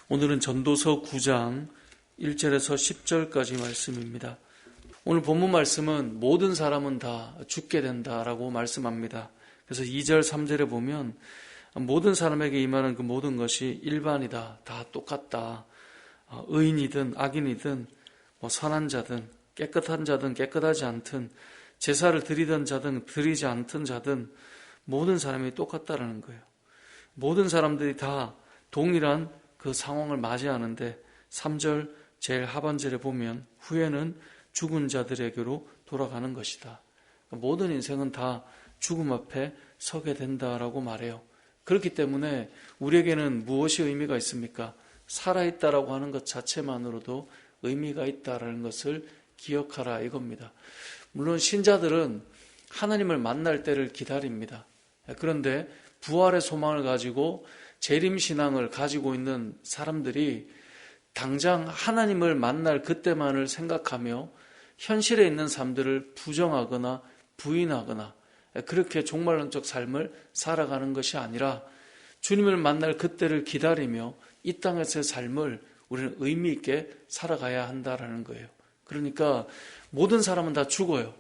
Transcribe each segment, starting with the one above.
오늘은 전도서 9장 1절에서 10절까지 말씀입니다. 오늘 본문 말씀은 모든 사람은 다 죽게 된다라고 말씀합니다. 그래서 2절, 3절에 보면 모든 사람에게 임하는 그 모든 것이 일반이다. 다 똑같다. 의인이든 악인이든 선한 자든 깨끗한 자든 깨끗하지 않든 제사를 드리던 자든 드리지 않던 자든 모든 사람이 똑같다라는 거예요. 모든 사람들이 다 동일한 그 상황을 맞이하는데 3절 제일 하반절에 보면 후에는 죽은 자들에게로 돌아가는 것이다. 모든 인생은 다 죽음 앞에 서게 된다라고 말해요. 그렇기 때문에 우리에게는 무엇이 의미가 있습니까? 살아있다라고 하는 것 자체만으로도 의미가 있다라는 것을 기억하라 이겁니다. 물론 신자들은 하나님을 만날 때를 기다립니다. 그런데 부활의 소망을 가지고 재림신앙을 가지고 있는 사람들이 당장 하나님을 만날 그때만을 생각하며 현실에 있는 삶들을 부정하거나 부인하거나 그렇게 종말론적 삶을 살아가는 것이 아니라 주님을 만날 그때를 기다리며 이 땅에서의 삶을 우리는 의미 있게 살아가야 한다라는 거예요. 그러니까 모든 사람은 다 죽어요.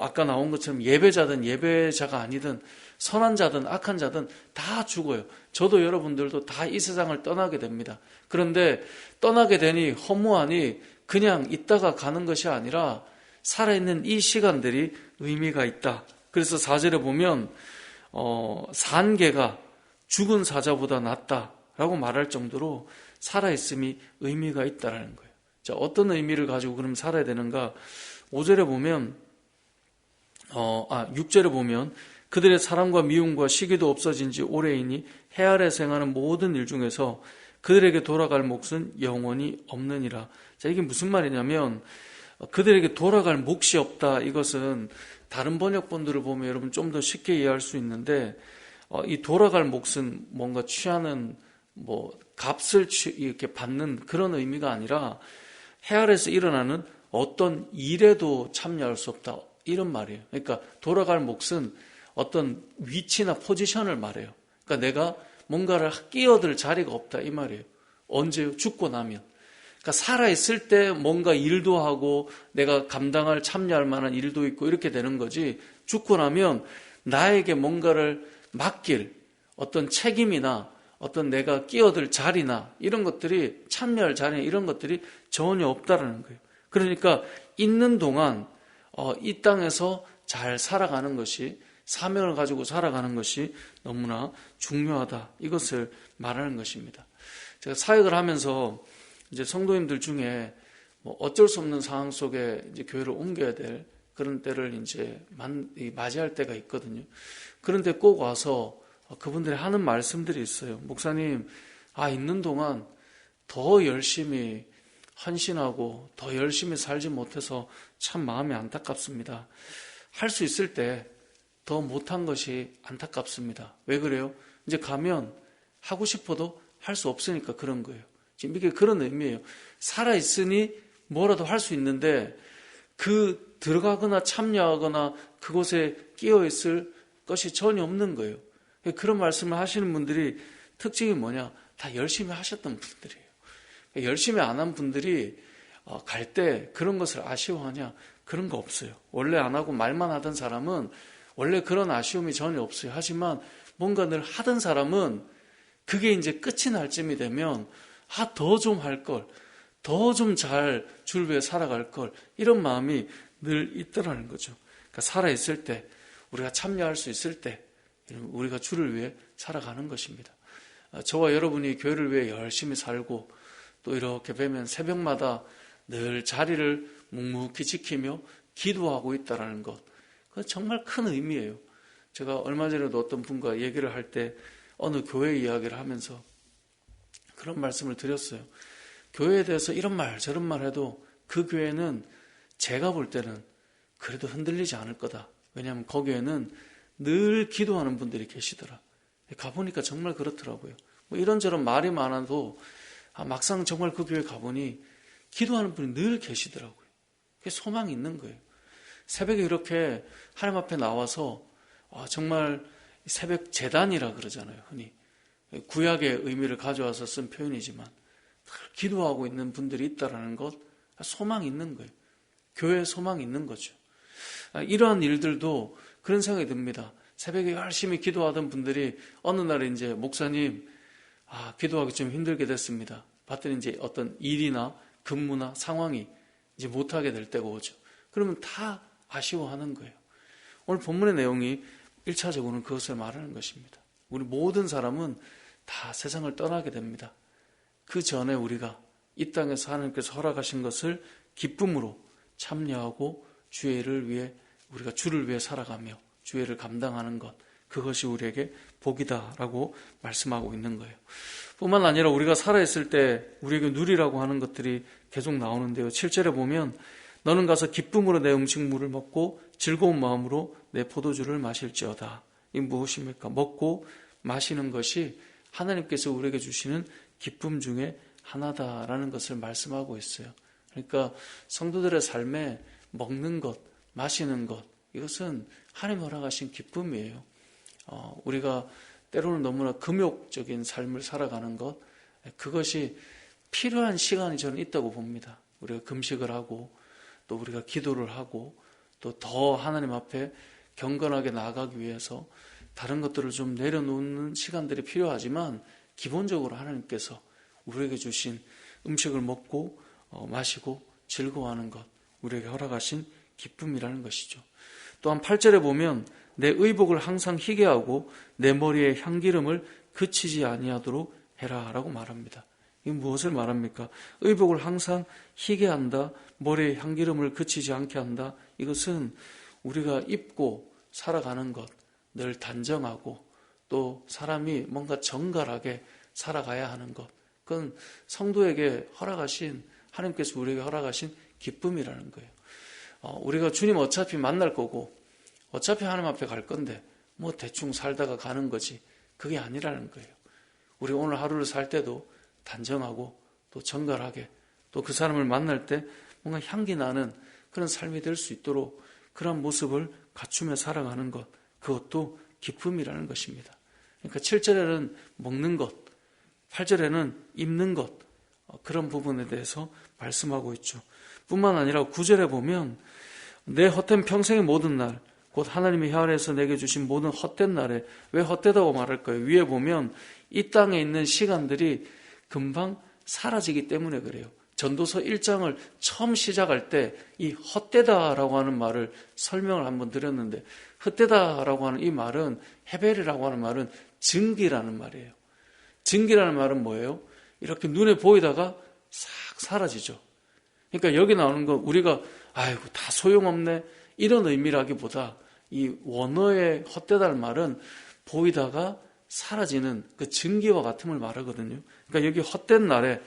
아까 나온 것처럼 예배자든 예배자가 아니든 선한 자든 악한 자든 다 죽어요. 저도 여러분들도 다 이 세상을 떠나게 됩니다. 그런데 떠나게 되니 허무하니 그냥 있다가 가는 것이 아니라 살아있는 이 시간들이 의미가 있다. 그래서 4절에 보면 산개가 죽은 사자보다 낫다라고 말할 정도로 살아있음이 의미가 있다라는 거예요. 자, 어떤 의미를 가지고 그럼 살아야 되는가? 5절에 보면 6절에 보면 그들의 사랑과 미움과 시기도 없어진 지 오래이니 해 아래에서 행하는 모든 일 중에서 그들에게 돌아갈 몫은 영원히 없느니라. 자, 이게 무슨 말이냐면 그들에게 돌아갈 몫이 없다. 이것은 다른 번역본들을 보면 여러분 좀 더 쉽게 이해할 수 있는데 이 돌아갈 몫은 뭔가 취하는 값을 이렇게 받는 그런 의미가 아니라 해 아래에서 일어나는 어떤 일에도 참여할 수 없다. 이런 말이에요. 그러니까 돌아갈 몫은 어떤 위치나 포지션을 말해요. 그러니까 내가 뭔가를 끼어들 자리가 없다 이 말이에요. 언제? 죽고 나면. 그러니까 살아있을 때 뭔가 일도 하고 내가 감당할 참여할 만한 일도 있고 이렇게 되는 거지 죽고 나면 나에게 뭔가를 맡길 어떤 책임이나 어떤 내가 끼어들 자리나 이런 것들이 참여할 자리나 이런 것들이 전혀 없다라는 거예요. 그러니까 있는 동안 이 땅에서 잘 살아가는 것이 사명을 가지고 살아가는 것이 너무나 중요하다. 이것을 말하는 것입니다. 제가 사역을 하면서 이제 성도님들 중에 어쩔 수 없는 상황 속에 이제 교회를 옮겨야 될 그런 때를 이제 맞이할 때가 있거든요. 그런데 꼭 와서 그분들이 하는 말씀들이 있어요. 목사님, 있는 동안 더 열심히 헌신하고 더 열심히 살지 못해서 참 마음이 안타깝습니다. 할 수 있을 때 더 못한 것이 안타깝습니다. 왜 그래요? 이제 가면 하고 싶어도 할 수 없으니까 그런 거예요. 지금 이게 그런 의미예요. 살아있으니 뭐라도 할 수 있는데 들어가거나 참여하거나 그곳에 끼어있을 것이 전혀 없는 거예요. 그런 말씀을 하시는 분들이 특징이 뭐냐? 다 열심히 하셨던 분들이에요. 열심히 안 한 분들이 갈 때 그런 것을 아쉬워하냐? 그런 거 없어요. 원래 안 하고 말만 하던 사람은 원래 그런 아쉬움이 전혀 없어요. 하지만 뭔가 늘 하던 사람은 그게 이제 끝이 날 쯤이 되면 더 좀 할 걸, 더 좀 잘 주를 위해 살아갈 걸 이런 마음이 늘 있더라는 거죠. 그러니까 살아있을 때 우리가 참여할 수 있을 때 우리가 주를 위해 살아가는 것입니다. 저와 여러분이 교회를 위해 열심히 살고 또 이렇게 뵈면 새벽마다 늘 자리를 묵묵히 지키며 기도하고 있다는 것, 그건 정말 큰 의미예요. 제가 얼마 전에도 어떤 분과 얘기를 할 때 어느 교회 이야기를 하면서 그런 말씀을 드렸어요. 교회에 대해서 이런 말 저런 말 해도 그 교회는 제가 볼 때는 그래도 흔들리지 않을 거다. 왜냐하면 거기에는 늘 기도하는 분들이 계시더라. 가보니까 정말 그렇더라고요. 이런저런 말이 많아도 막상 정말 그 교회 가보니 기도하는 분이 늘 계시더라고요. 그게 소망이 있는 거예요. 새벽에 이렇게 하나님 앞에 나와서 정말 새벽 제단이라 그러잖아요. 흔히 구약의 의미를 가져와서 쓴 표현이지만 기도하고 있는 분들이 있다라는 것, 소망이 있는 거예요. 교회에 소망이 있는 거죠. 이러한 일들도 그런 생각이 듭니다. 새벽에 열심히 기도하던 분들이 어느 날에 이제 목사님, 기도하기 좀 힘들게 됐습니다. 봤더니 이제 어떤 일이나 근무나 상황이 이제 못하게 될 때가 오죠. 그러면 다 아쉬워하는 거예요. 오늘 본문의 내용이 1차적으로는 그것을 말하는 것입니다. 우리 모든 사람은 다 세상을 떠나게 됩니다. 그 전에 우리가 이 땅에서 하나님께서 허락하신 것을 기쁨으로 참여하고 주의 일을 위해 우리가 주를 위해 살아가며 주의 일을 감당하는 것, 그것이 우리에게 복이다라고 말씀하고 있는 거예요. 뿐만 아니라 우리가 살아있을 때 우리에게 누리라고 하는 것들이 계속 나오는데요. 7절에 보면 너는 가서 기쁨으로 내 음식물을 먹고 즐거운 마음으로 내 포도주를 마실지어다. 이 무엇입니까? 먹고 마시는 것이 하나님께서 우리에게 주시는 기쁨 중에 하나다라는 것을 말씀하고 있어요. 그러니까 성도들의 삶에 먹는 것, 마시는 것, 이것은 하나님 허락하신 기쁨이에요. 우리가 때로는 너무나 금욕적인 삶을 살아가는 것, 그것이 필요한 시간이 저는 있다고 봅니다. 우리가 금식을 하고 또 우리가 기도를 하고 또 더 하나님 앞에 경건하게 나아가기 위해서 다른 것들을 좀 내려놓는 시간들이 필요하지만 기본적으로 하나님께서 우리에게 주신 음식을 먹고 마시고 즐거워하는 것, 우리에게 허락하신 기쁨이라는 것이죠. 또한 8절에 보면 내 의복을 항상 희게 하고 내 머리에 향기름을 그치지 아니하도록 해라 라고 말합니다. 이 무엇을 말합니까? 의복을 항상 희게 한다, 머리에 향기름을 그치지 않게 한다. 이것은 우리가 입고 살아가는 것, 늘 단정하고 또 사람이 뭔가 정갈하게 살아가야 하는 것, 그건 성도에게 허락하신, 하나님께서 우리에게 허락하신 기쁨이라는 거예요. 우리가 주님 어차피 만날 거고 어차피 하나님 앞에 갈 건데 뭐 대충 살다가 가는 거지, 그게 아니라는 거예요. 우리 오늘 하루를 살 때도 단정하고 또 정갈하게 또 그 사람을 만날 때 뭔가 향기 나는 그런 삶이 될 수 있도록 그런 모습을 갖추며 살아가는 것, 그것도 기쁨이라는 것입니다. 그러니까 7절에는 먹는 것, 8절에는 입는 것, 그런 부분에 대해서 말씀하고 있죠. 뿐만 아니라 9절에 보면 내 헛된 평생의 모든 날, 곧 하나님이 혈에서 내게 주신 모든 헛된 날에, 왜 헛되다고 말할까요? 위에 보면 이 땅에 있는 시간들이 금방 사라지기 때문에 그래요. 전도서 1장을 처음 시작할 때 이 헛되다라고 하는 말을 설명을 한번 드렸는데, 헛되다라고 하는 이 말은, 헤벨이라고 하는 말은 증기라는 말이에요. 증기라는 말은 뭐예요? 이렇게 눈에 보이다가 싹 사라지죠. 그러니까 여기 나오는 거 우리가 아이고 다 소용없네 이런 의미라기보다 이 원어의 헛되다는 말은 보이다가 사라지는 그 증기와 같음을 말하거든요. 그러니까 여기 헛된 날에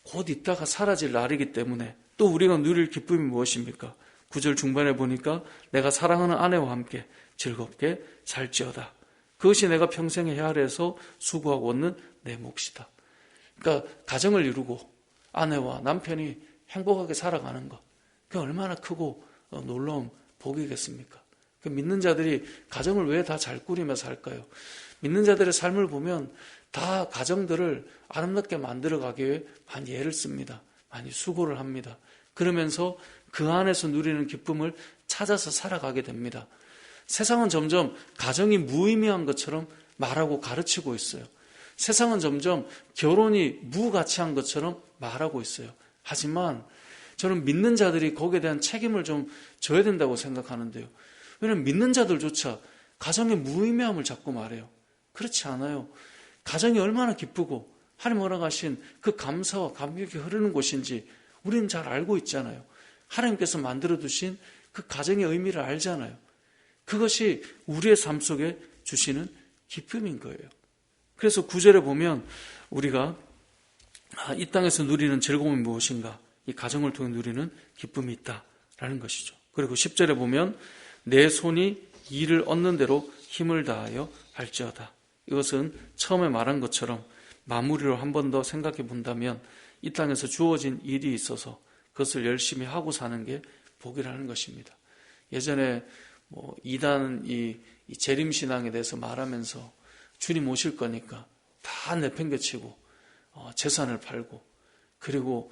곧 있다가 사라질 날이기 때문에 또 우리가 누릴 기쁨이 무엇입니까? 9절 중반에 보니까 내가 사랑하는 아내와 함께 즐겁게 살지어다. 그것이 내가 평생의 헤아려서 수고하고 얻는 내 몫이다. 그러니까 가정을 이루고 아내와 남편이 행복하게 살아가는 것, 그게 얼마나 크고 놀라운 복이겠습니까? 그 믿는 자들이 가정을 왜 다 잘 꾸리며 살까요? 믿는 자들의 삶을 보면 다 가정들을 아름답게 만들어가기 위해 많이 애를 씁니다. 많이 수고를 합니다. 그러면서 그 안에서 누리는 기쁨을 찾아서 살아가게 됩니다. 세상은 점점 가정이 무의미한 것처럼 말하고 가르치고 있어요. 세상은 점점 결혼이 무가치한 것처럼 말하고 있어요. 하지만 저는 믿는 자들이 거기에 대한 책임을 좀 져야 된다고 생각하는데요. 왜냐하면 믿는 자들조차 가정의 무의미함을 자꾸 말해요. 그렇지 않아요. 가정이 얼마나 기쁘고 하나님 허락하신 그 감사와 감격이 흐르는 곳인지 우리는 잘 알고 있잖아요. 하나님께서 만들어두신 그 가정의 의미를 알잖아요. 그것이 우리의 삶 속에 주시는 기쁨인 거예요. 그래서 9절에 보면 우리가 이 땅에서 누리는 즐거움이 무엇인가, 이 가정을 통해 누리는 기쁨이 있다라는 것이죠. 그리고 10절에 보면 내 손이 일을 얻는 대로 힘을 다하여 할지어다. 이것은 처음에 말한 것처럼 마무리로 한 번 더 생각해 본다면 이 땅에서 주어진 일이 있어서 그것을 열심히 하고 사는 게 복이라는 것입니다. 예전에 이단 이 재림신앙에 대해서 말하면서 주님 오실 거니까 다 내팽개치고 재산을 팔고 그리고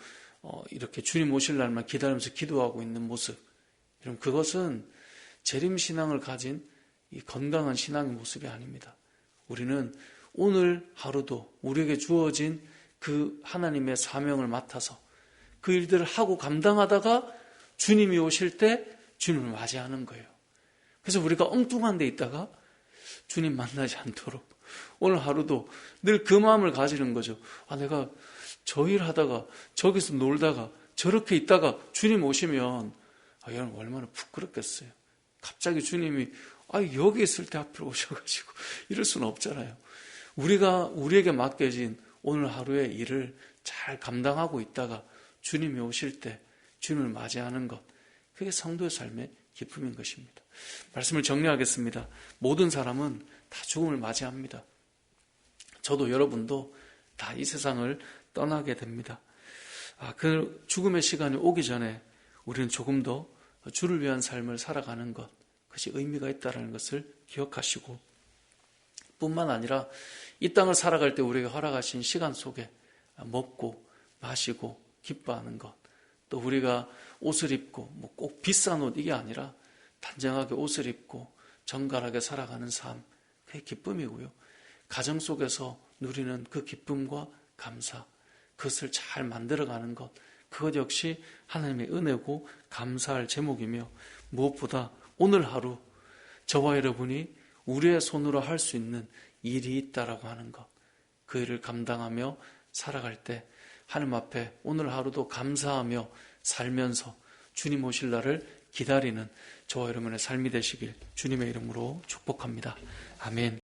이렇게 주님 오실 날만 기다리면서 기도하고 있는 모습, 여러분 그것은 재림신앙을 가진 이 건강한 신앙의 모습이 아닙니다. 우리는 오늘 하루도 우리에게 주어진 그 하나님의 사명을 맡아서 그 일들을 하고 감당하다가 주님이 오실 때 주님을 맞이하는 거예요. 그래서 우리가 엉뚱한 데 있다가 주님 만나지 않도록 오늘 하루도 늘 그 마음을 가지는 거죠. 내가 저 일 하다가 저기서 놀다가 저렇게 있다가 주님 오시면 여러분 얼마나 부끄럽겠어요. 갑자기 주님이 여기 있을 때 앞으로 오셔가지고 이럴 수는 없잖아요. 우리에게 맡겨진 오늘 하루의 일을 잘 감당하고 있다가 주님이 오실 때 주님을 맞이하는 것, 그게 성도의 삶의 기쁨인 것입니다. 말씀을 정리하겠습니다. 모든 사람은 다 죽음을 맞이합니다. 저도 여러분도 다 이 세상을 떠나게 됩니다. 그 죽음의 시간이 오기 전에 우리는 조금 더 주를 위한 삶을 살아가는 것, 그것이 의미가 있다는 것을 기억하시고, 뿐만 아니라 이 땅을 살아갈 때 우리에게 허락하신 시간 속에 먹고 마시고 기뻐하는 것, 또 우리가 옷을 입고 꼭 비싼 옷 이게 아니라 단정하게 옷을 입고 정갈하게 살아가는 삶, 그게 기쁨이고요. 가정 속에서 누리는 그 기쁨과 감사, 그것을 잘 만들어가는 것, 그것 역시 하나님의 은혜고 감사할 제목이며, 무엇보다 오늘 하루 저와 여러분이 우리의 손으로 할 수 있는 일이 있다라고 하는 것, 그 일을 감당하며 살아갈 때 하나님 앞에 오늘 하루도 감사하며 살면서 주님 오실 날을 기다리는 저와 여러분의 삶이 되시길 주님의 이름으로 축복합니다. 아멘.